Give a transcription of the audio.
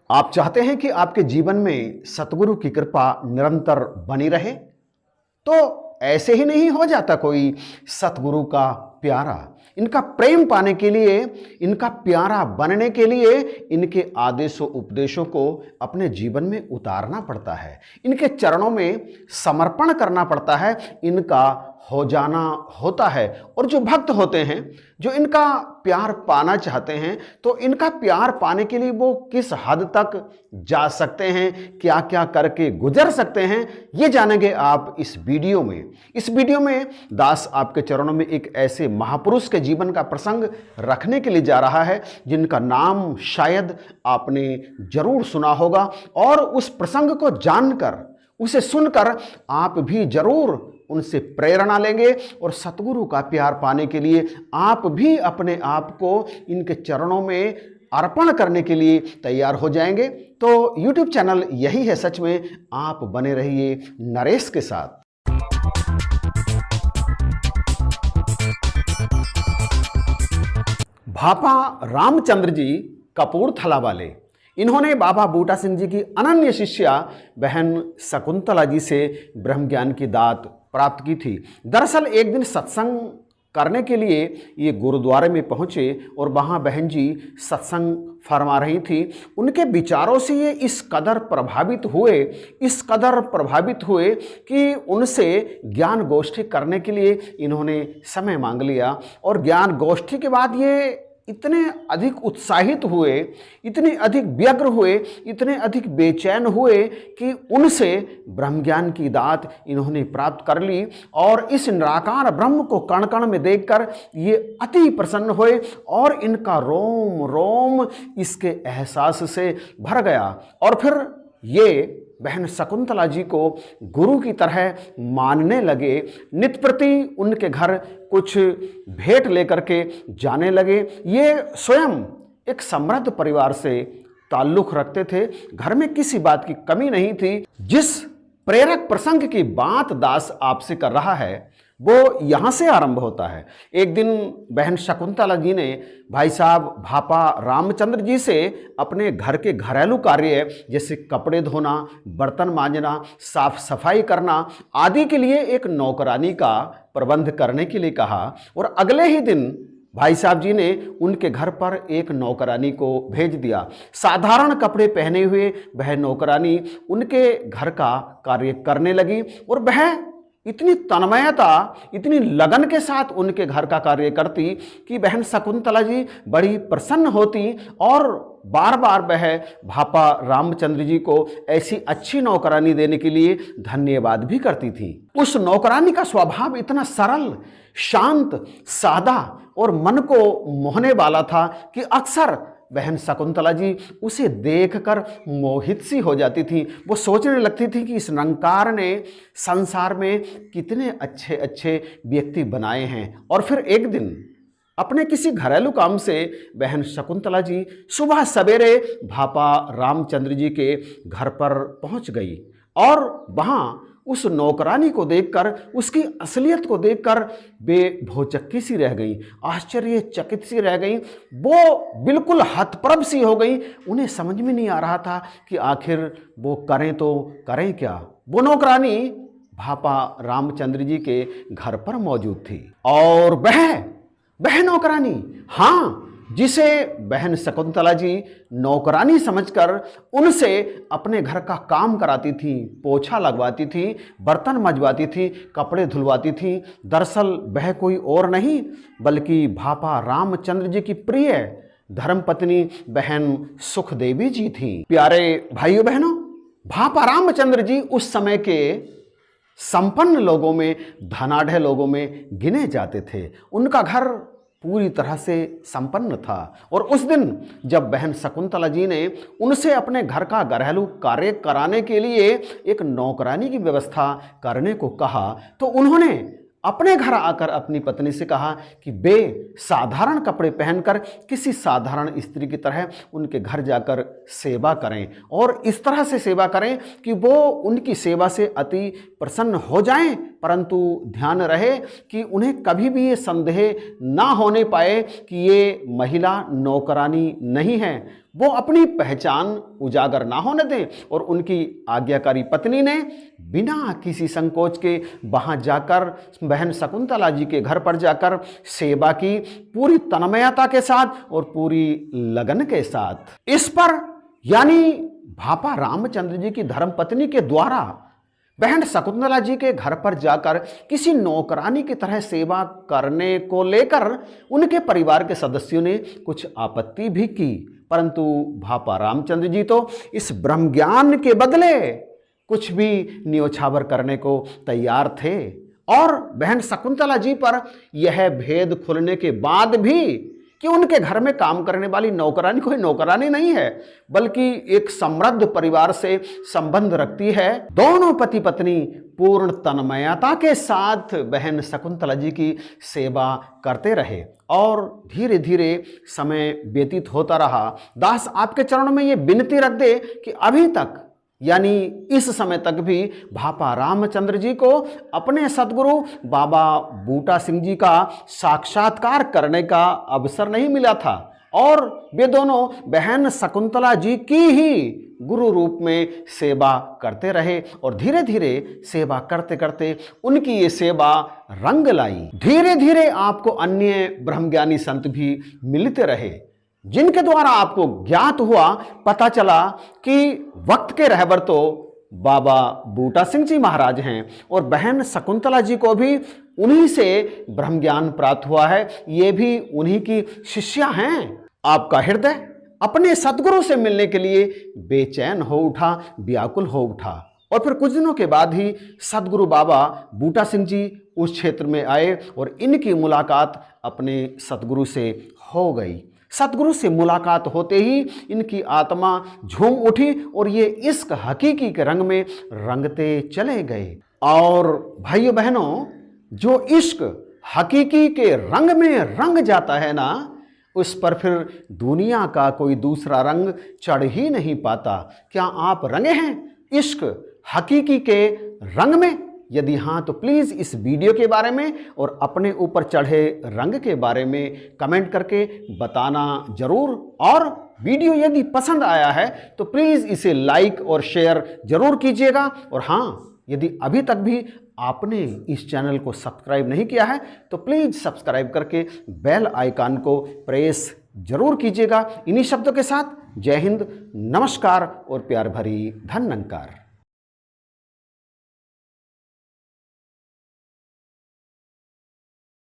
आप चाहते हैं कि आपके जीवन में सतगुरु की कृपा निरंतर बनी रहे, तो ऐसे ही नहीं हो जाता कोई सतगुरु का प्यारा। इनका प्रेम पाने के लिए, इनका प्यारा बनने के लिए इनके आदेशों उपदेशों को अपने जीवन में उतारना पड़ता है, इनके चरणों में समर्पण करना पड़ता है, इनका हो जाना होता है। और जो भक्त होते हैं, जो इनका प्यार पाना चाहते हैं, तो इनका प्यार पाने के लिए वो किस हद तक जा सकते हैं, क्या क्या करके गुजर सकते हैं, ये जानेंगे आप इस वीडियो में। इस वीडियो में दास आपके चरणों में एक ऐसे महापुरुष के जीवन का प्रसंग रखने के लिए जा रहा है जिनका नाम शायद आपने जरूर सुना होगा, और उस प्रसंग को जानकर, उसे सुनकर आप भी जरूर उनसे प्रेरणा लेंगे और सतगुरु का प्यार पाने के लिए आप भी अपने आप को इनके चरणों में अर्पण करने के लिए तैयार हो जाएंगे। तो YouTube चैनल यही है सच में, आप बने रहिए नरेश के साथ। भापा रामचंद्र जी कपूरथला वाले, इन्होंने बाबा बूटा सिंह जी की अनन्य शिष्या बहन शकुंतला जी से ब्रह्म ज्ञान की दात प्राप्त की थी। दरअसल एक दिन सत्संग करने के लिए ये गुरुद्वारे में पहुँचे और वहाँ बहन जी सत्संग फरमा रही थी। उनके विचारों से ये इस कदर प्रभावित हुए कि उनसे ज्ञान गोष्ठी करने के लिए इन्होंने समय मांग लिया। और ज्ञान गोष्ठी के बाद ये इतने अधिक उत्साहित हुए, इतने अधिक व्यग्र हुए, इतने अधिक बेचैन हुए कि उनसे ब्रह्म ज्ञान की दात इन्होंने प्राप्त कर ली। और इस निराकार ब्रह्म को कण कण में देखकर ये अति प्रसन्न हुए और इनका रोम रोम इसके एहसास से भर गया। और फिर ये बहन शकुंतला जी को गुरु की तरह मानने लगे। नित प्रति उनके घर कुछ भेंट लेकर के जाने लगे। ये स्वयं एक समृद्ध परिवार से ताल्लुक़ रखते थे, घर में किसी बात की कमी नहीं थी। जिस प्रेरक प्रसंग की बात दास आपसे कर रहा है वो यहाँ से आरंभ होता है। एक दिन बहन शकुंतला जी ने भाई साहब भापा रामचंद्र जी से अपने घर के घरेलू कार्य जैसे कपड़े धोना, बर्तन मांजना, साफ सफाई करना आदि के लिए एक नौकरानी का प्रबंध करने के लिए कहा। और अगले ही दिन भाई साहब जी ने उनके घर पर एक नौकरानी को भेज दिया। साधारण कपड़े पहने हुए वह नौकरानी उनके घर का कार्य करने लगी और वह इतनी तन्मयता, इतनी लगन के साथ उनके घर का कार्य करती कि बहन शकुंतला जी बड़ी प्रसन्न होती और बार बार वह भापा रामचंद्र जी को ऐसी अच्छी नौकरानी देने के लिए धन्यवाद भी करती थी। उस नौकरानी का स्वभाव इतना सरल, शांत, सादा और मन को मोहने वाला था कि अक्सर बहन शकुंतला जी उसे देखकर मोहित सी हो जाती थी। वो सोचने लगती थी कि इस निरंकार ने संसार में कितने अच्छे अच्छे व्यक्ति बनाए हैं। और फिर एक दिन अपने किसी घरेलू काम से बहन शकुंतला जी सुबह सवेरे भापा रामचंद्र जी के घर पर पहुंच गई और वहाँ उस नौकरानी को देखकर, उसकी असलियत को देखकर बेभौचक्की सी रह गई, आश्चर्यचकित सी रह गई। वो बिल्कुल हतप्रभ सी हो गई। उन्हें समझ में नहीं आ रहा था कि आखिर वो करें तो करें क्या। वो नौकरानी भापा रामचंद्र जी के घर पर मौजूद थी और वह नौकरानी, हाँ, जिसे बहन शकुंतला जी नौकरानी समझकर उनसे अपने घर का काम कराती थी, पोछा लगवाती थी, बर्तन मंजवाती थी, कपड़े धुलवाती थी, दरअसल वह कोई और नहीं बल्कि भापा रामचंद्र जी की प्रिय धर्मपत्नी बहन सुखदेवी जी थी। प्यारे भाइयों बहनों, भापा रामचंद्र जी उस समय के संपन्न लोगों में, धनाढ़ लोगों में गिने जाते थे। उनका घर पूरी तरह से संपन्न था। और उस दिन जब बहन शकुंतला जी ने उनसे अपने घर का घरेलू कार्य कराने के लिए एक नौकरानी की व्यवस्था करने को कहा, तो उन्होंने अपने घर आकर अपनी पत्नी से कहा कि वे साधारण कपड़े पहनकर किसी साधारण स्त्री की तरह उनके घर जाकर सेवा करें और इस तरह से सेवा करें कि वो उनकी सेवा से अति प्रसन्न हो जाएं परंतु ध्यान रहे कि उन्हें कभी भी ये संदेह ना होने पाए कि ये महिला नौकरानी नहीं है। वो अपनी पहचान उजागर ना होने दें और उनकी आज्ञाकारी पत्नी ने बिना किसी संकोच के वहां जाकर बहन शकुंतला जी के घर पर जाकर सेवा की, पूरी तन्मयता के साथ और पूरी लगन के साथ। इस पर यानी भापा रामचंद्र जी की धर्मपत्नी के द्वारा बहन शकुंतला जी के घर पर जाकर किसी नौकरानी की तरह सेवा करने को लेकर उनके परिवार के सदस्यों ने कुछ आपत्ति भी की, परंतु भापा रामचंद्र जी तो इस ब्रह्म ज्ञान के बदले कुछ भी न्योछावर करने को तैयार थे। और बहन शकुंतला जी पर यह भेद खुलने के बाद भी कि उनके घर में काम करने वाली नौकरानी कोई नौकरानी नहीं है, बल्कि एक समृद्ध परिवार से संबंध रखती है। दोनों पति पत्नी पूर्ण तन्मयता के साथ बहन शकुंतला जी की सेवा करते रहे और धीरे धीरे समय व्यतीत होता रहा। दास आपके चरणों में ये विनती रख दे कि अभी तक यानी इस समय तक भी भापा रामचंद्र जी को अपने सदगुरु बाबा बूटा सिंह जी का साक्षात्कार करने का अवसर नहीं मिला था और वे दोनों बहन शकुंतला जी की ही गुरु रूप में सेवा करते रहे और धीरे धीरे सेवा करते करते उनकी ये सेवा रंग लाई। धीरे धीरे आपको अन्य ब्रह्मज्ञानी संत भी मिलते रहे जिनके द्वारा आपको ज्ञात हुआ, पता चला कि वक्त के रहबर तो बाबा बूटा सिंह जी महाराज हैं और बहन शकुंतला जी को भी उन्हीं से ब्रह्म ज्ञान प्राप्त हुआ है, ये भी उन्हीं की शिष्या हैं। आपका हृदय अपने सद्गुरु से मिलने के लिए बेचैन हो उठा, व्याकुल हो उठा और फिर कुछ दिनों के बाद ही सद्गुरु बाबा बूटा सिंह जी उस क्षेत्र में आए और इनकी मुलाकात अपने सद्गुरु से हो गई। सतगुरु से मुलाकात होते ही इनकी आत्मा झूम उठी और ये इश्क हकीकी के रंग में रंगते चले गए। और भाइयों बहनों, जो इश्क हकीकी के रंग में रंग जाता है ना, उस पर फिर दुनिया का कोई दूसरा रंग चढ़ ही नहीं पाता। क्या आप रंगे हैं इश्क हकीकी के रंग में? यदि हाँ तो प्लीज़ इस वीडियो के बारे में और अपने ऊपर चढ़े रंग के बारे में कमेंट करके बताना जरूर। और वीडियो यदि पसंद आया है तो प्लीज़ इसे लाइक और शेयर जरूर कीजिएगा। और हाँ, यदि अभी तक भी आपने इस चैनल को सब्सक्राइब नहीं किया है तो प्लीज़ सब्सक्राइब करके बेल आइकन को प्रेस जरूर कीजिएगा। इन्हीं शब्दों के साथ जय हिंद, नमस्कार और प्यार भरी धन्यवाद।